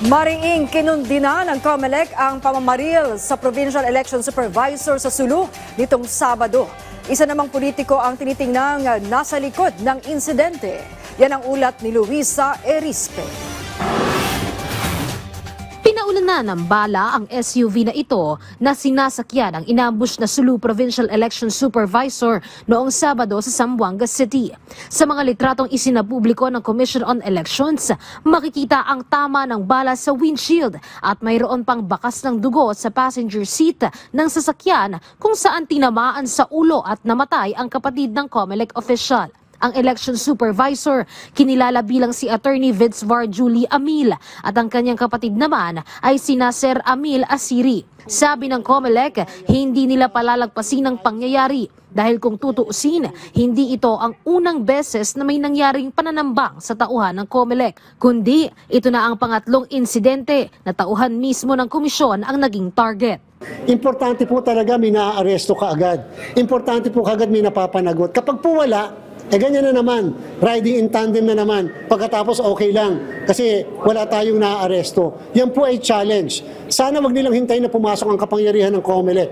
Mariing kinundina ng COMELEC ang pamamaril sa Provincial Election Supervisor sa Sulu nitong Sabado. Isa namang politiko ang tinitingnang nasa likod ng insidente. Yan ang ulat ni Luisa Erispe. Pinaulan na ng bala ang SUV na ito na sinasakyan ang inambush na Sulu Provincial Election Supervisor noong Sabado sa Zamboanga City. Sa mga litratong isinapubliko ng Commission on Elections, makikita ang tama ng bala sa windshield at mayroon pang bakas ng dugo sa passenger seat ng sasakyan kung saan tinamaan sa ulo at namatay ang kapatid ng COMELEC official. Ang election supervisor, kinilala bilang si Attorney Vidsvar Julie Amil at ang kanyang kapatid naman ay si Nasser Amil Asiri. Sabi ng COMELEC, hindi nila palalagpasin ang pangyayari dahil kung tutuusin, hindi ito ang unang beses na may nangyaring pananambang sa tauhan ng COMELEC, kundi ito na ang pangatlong insidente na tauhan mismo ng komisyon ang naging target. Importante po talaga may naaaresto kaagad. Importante po kaagad may napapanagot. Kapag po wala, ganyan na naman, riding in tandem na naman, pagkatapos okay lang kasi wala tayong naaaresto. Yan po ay challenge. Sana wag nilang hintayin na pumasok ang kapangyarihan ng COMELEC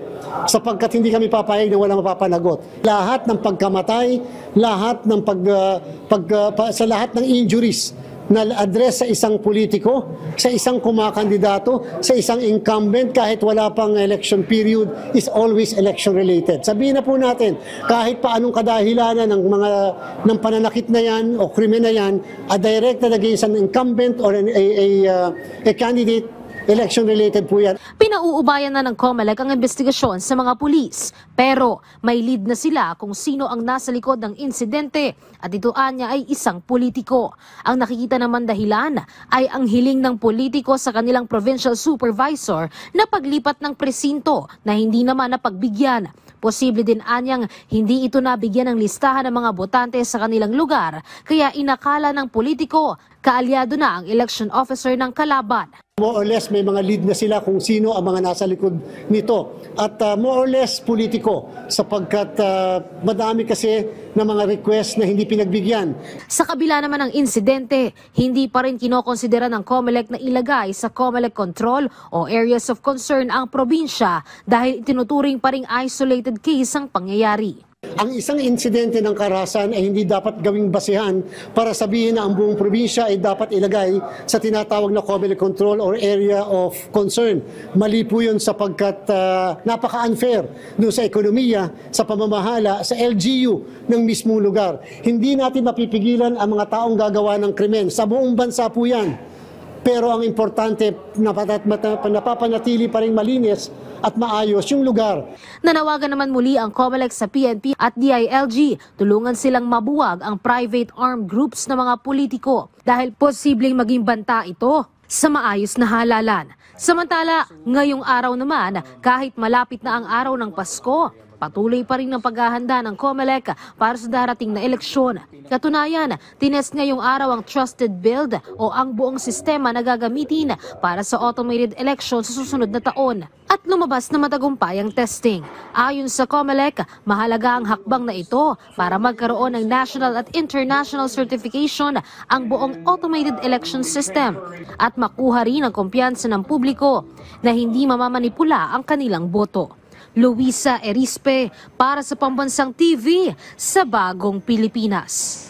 sapagkat hindi kami papayag na wala mapapanagot. Lahat ng pagkamatay, lahat ng sa lahat ng injuries na address sa isang politiko, sa isang kumakandidato, sa isang incumbent kahit wala pang election period is always election related. Sabihin na po natin, kahit pa anong kadahilanan ng pananakit na yan o krimen na yan, directed against an incumbent or a candidate, election-related po yan. Pinauubayan na ng COMELEC ang investigasyon sa mga pulis. Pero may lead na sila kung sino ang nasa likod ng insidente at ito anya ay isang politiko. Ang nakikita naman dahilan ay ang hiling ng politiko sa kanilang provincial supervisor na paglipat ng presinto na hindi naman napagbigyan. Posible din anyang hindi ito nabigyan ng listahan ng mga botante sa kanilang lugar kaya inakala ng politiko kaalyado na ang election officer ng kalaban. More or less may mga lead na sila kung sino ang mga nasa likod nito. At more or less politiko sapagkat madami kasi na mga request na hindi pinagbigyan. Sa kabila naman ng insidente, hindi pa rin kinokonsidera ng COMELEC na ilagay sa COMELEC control o areas of concern ang probinsya dahil itinuturing pa ring isolated case ang pangyayari. Ang isang insidente ng karahasan ay hindi dapat gawing basehan para sabihin na ang buong probinsya ay dapat ilagay sa tinatawag na COMELEC control or area of concern. Mali po yun sapagkat napaka-unfair doon sa ekonomiya, sa pamamahala, sa LGU ng mismong lugar. Hindi natin mapipigilan ang mga taong gagawa ng krimen. Sa buong bansa po yan. Pero ang importante, napapanatili pa rin malinis at maayos yung lugar. Nanawagan naman muli ang COMELEC sa PNP at DILG. Tulungan silang mabuwag ang private armed groups na mga politiko dahil posibleng maging banta ito sa maayos na halalan. Samantala, ngayong araw naman, kahit malapit na ang araw ng Pasko, patuloy pa rin ang paghahanda ng COMELEC para sa darating na eleksyon. Katunayan, tinest ngayong araw ang trusted build o ang buong sistema na gagamitin para sa automated election sa susunod na taon. At lumabas na matagumpay ang testing. Ayon sa COMELEC, mahalaga ang hakbang na ito para magkaroon ng national at international certification ang buong automated election system at makuha rin ang kumpiyansa ng publiko na hindi mamamanipula ang kanilang boto. Luisa Erispe para sa Pambansang TV sa Bagong Pilipinas.